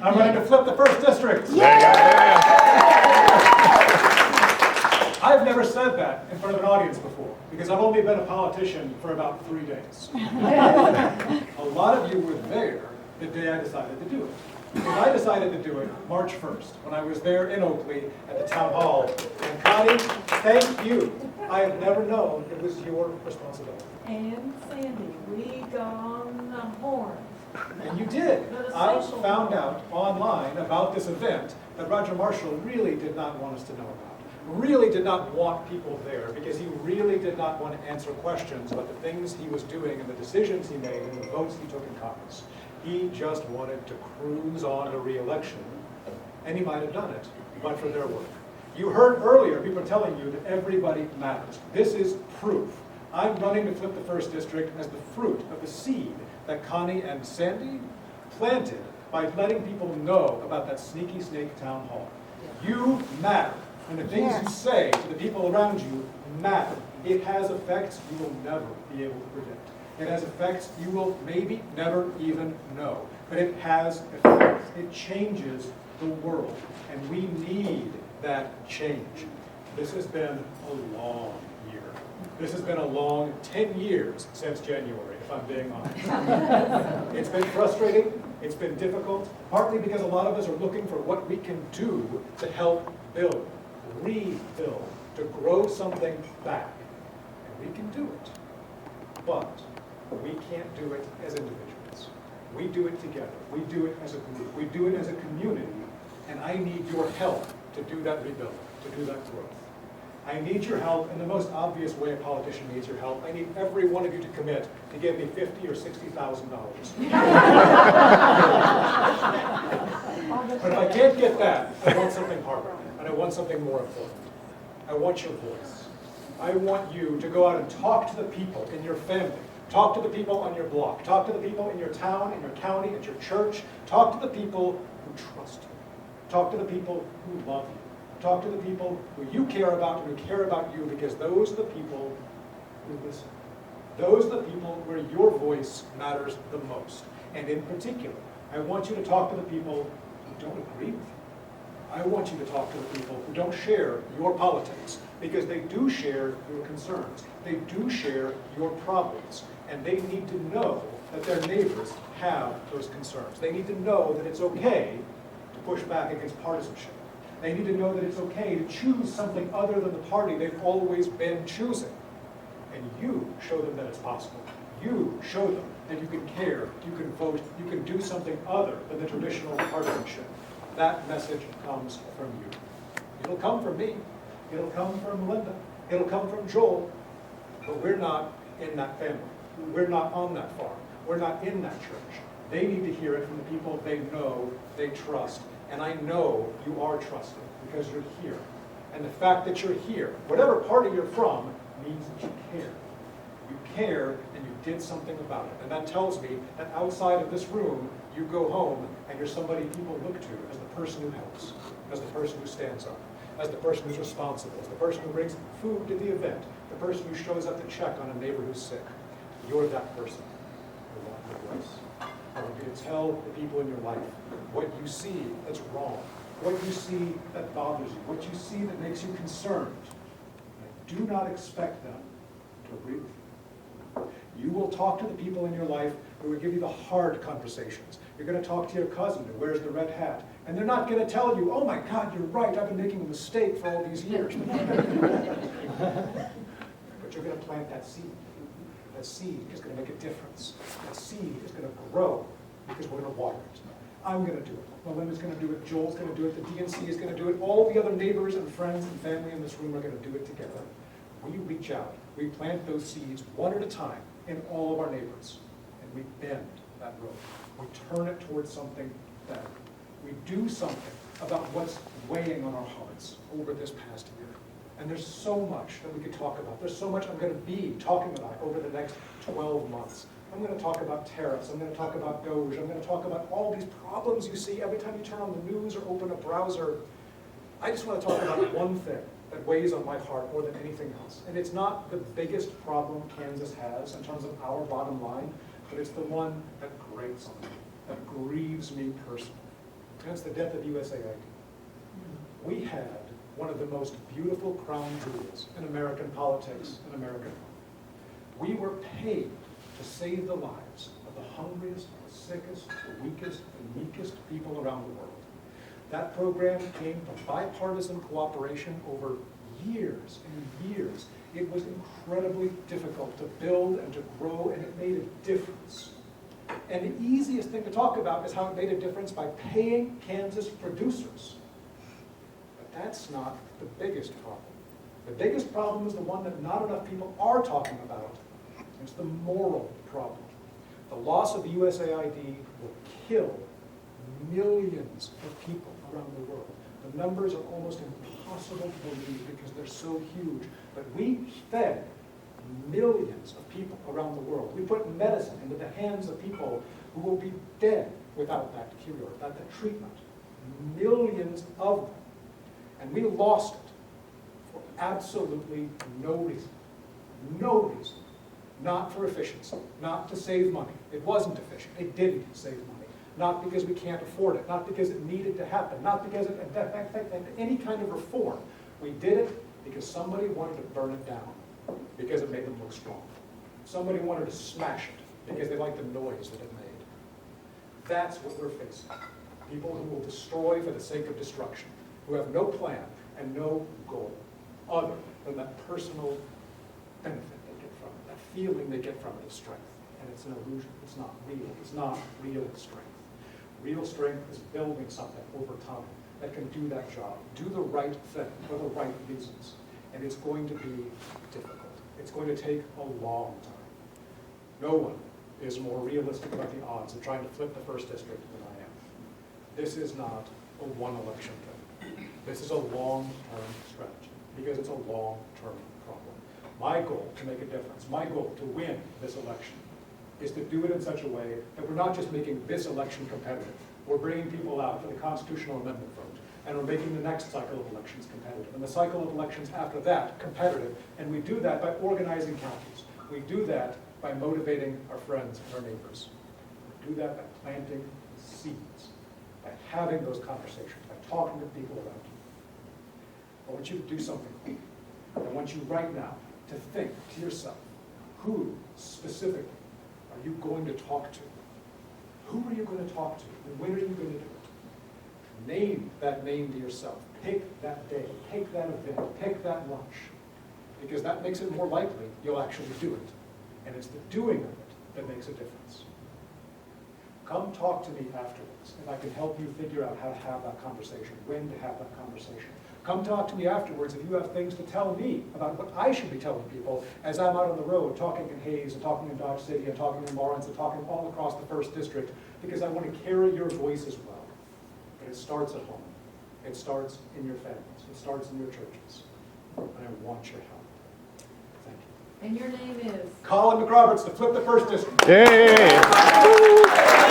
I'm ready to flip the first district. I've never said that in front of an audience before, because I've only been a politician for about 3 days. A lot of you were there the day I decided to do it. Because I decided to do it March 1st, when I was there in Oakley at the town hall. And Connie, thank you. I have never known it was your responsibility. And Sandy, we got on the horn. And you did. I found out online about this event that Roger Marshall really did not want us to know about. Really did not want people there, because he really did not want to answer questions about the things he was doing and the decisions he made and the votes he took in Congress. He just wanted to cruise on to re-election, and he might have done it, but for their work. You heard earlier people telling you that everybody matters. This is proof. I'm running to flip the first district as the fruit of the seed that Connie and Sandy planted by letting people know about that sneaky snake town hall. You matter, and the things you say to the people around you matter. It has effects you will never be able to predict. It has effects you will maybe never even know. But it has effects. It changes the world. And we need that change. This has been a long year. This has been a long 10 years since January, if I'm being honest. It's been frustrating. It's been difficult, partly because a lot of us are looking for what we can do to help build, rebuild, to grow something back. And we can do it. But we can't do it as individuals. We do it together. We do it as a group. We do it as a community. And I need your help to do that rebuilding, to do that growth. I need your help in the most obvious way a politician needs your help. I need every one of you to commit to give me $50,000 or $60,000. But if I can't get that, I want something harder. And I want something more important. I want your voice. I want you to go out and talk to the people in your family. Talk to the people on your block. Talk to the people in your town, in your county, at your church. Talk to the people who trust you. Talk to the people who love you. Talk to the people who you care about and who care about you, because those are the people who listen. Those are the people where your voice matters the most. And in particular, I want you to talk to the people who don't agree with you. I want you to talk to the people who don't share your politics, because they do share your concerns. They do share your problems. And they need to know that their neighbors have those concerns. They need to know that it's okay to push back against partisanship. They need to know that it's okay to choose something other than the party they've always been choosing. And you show them that it's possible. You show them that you can care, you can vote, you can do something other than the traditional partisanship. That message comes from you. It'll come from me. It'll come from Linda. It'll come from Joel. But we're not in that family. We're not on that farm. We're not in that church. They need to hear it from the people they know, they trust. And I know you are trusted because you're here. And the fact that you're here, whatever party you're from, means that you care. You care and you did something about it. And that tells me that outside of this room, you go home and you're somebody people look to as the person who helps, as the person who stands up, as the person who's responsible, as the person who brings food to the event, the person who shows up to check on a neighbor who's sick. You're that person. I want your voice. I want you to tell the people in your life what you see that's wrong, what you see that bothers you, what you see that makes you concerned. I do not expect them to agree with you. You will talk to the people in your life who will give you the hard conversations. You're going to talk to your cousin who wears the red hat, and they're not going to tell you, oh my God, you're right, I've been making a mistake for all these years. But you're going to plant that seed. That seed is going to make a difference. That seed is going to grow because we're going to water it. I'm going to do it. Melinda's going to do it. Joel's going to do it. The DNC is going to do it. All the other neighbors and friends and family in this room are going to do it together. We reach out. We plant those seeds one at a time in all of our neighbors. And we bend that road. We turn it towards something better. We do something about what's weighing on our hearts over this past year. And there's so much that we could talk about. There's so much I'm going to be talking about over the next 12 months. I'm going to talk about tariffs. I'm going to talk about Doge. I'm going to talk about all these problems you see every time you turn on the news or open a browser. I just want to talk about one thing that weighs on my heart more than anything else. And it's not the biggest problem Kansas has in terms of our bottom line, but it's the one that grates on me, that grieves me personally. Since the death of USAID, we had one of the most beautiful crown jewels in American politics and American life. We were paid to save the lives of the hungriest, the sickest, the weakest, the meekest people around the world. That program came from bipartisan cooperation over years and years. It was incredibly difficult to build and to grow, and it made a difference. And the easiest thing to talk about is how it made a difference by paying Kansas producers. But that's not the biggest problem. The biggest problem is the one that not enough people are talking about. It's the moral problem. The loss of the USAID will kill millions of people around the world. The numbers are almost impossible to believe because they're so huge. But we fed millions of people around the world. We put medicine into the hands of people who will be dead without that cure, without that treatment. Millions of them. And we lost it for absolutely no reason. No reason. Not for efficiency, not to save money. It wasn't efficient. It didn't save money. Not because we can't afford it, not because it needed to happen, not because it affected any kind of reform. We did it because somebody wanted to burn it down, because it made them look strong. Somebody wanted to smash it because they liked the noise that it made. That's what we're facing. People who will destroy for the sake of destruction, who have no plan and no goal other than that personal benefit they get from it, that feeling they get from it of strength. And it's an illusion. It's not real. It's not real strength. Real strength is building something over time that can do that job, do the right thing for the right reasons. And it's going to be difficult. It's going to take a long time. No one is more realistic about the odds of trying to flip the first district than I am. This is not a one-election thing. This is a long-term strategy because it's a long-term problem. My goal to make a difference, my goal to win this election is to do it in such a way that we're not just making this election competitive. We're bringing people out for the constitutional amendment vote, and we're making the next cycle of elections competitive, and the cycle of elections after that competitive, and we do that by organizing counties. We do that by motivating our friends and our neighbors. We do that by planting seeds, by having those conversations, by talking to people around you. I want you to do something. I want you right now to think to yourself, who specifically are you going to talk to? Who are you going to talk to? And when are you going to do it? Name that name to yourself. Pick that day. Pick that event. Pick that lunch. Because that makes it more likely you'll actually do it. And it's the doing of it that makes a difference. Come talk to me afterwards, and I can help you figure out how to have that conversation, when to have that conversation. Come talk to me afterwards if you have things to tell me about what I should be telling people as I'm out on the road talking in Hayes and talking in Dodge City and talking in Lawrence and talking all across the 1st District, because I want to carry your voice as well. But it starts at home. It starts in your families. It starts in your churches. And I want your help. Thank you. And your name is? Colin McRoberts to flip the 1st District. Yay!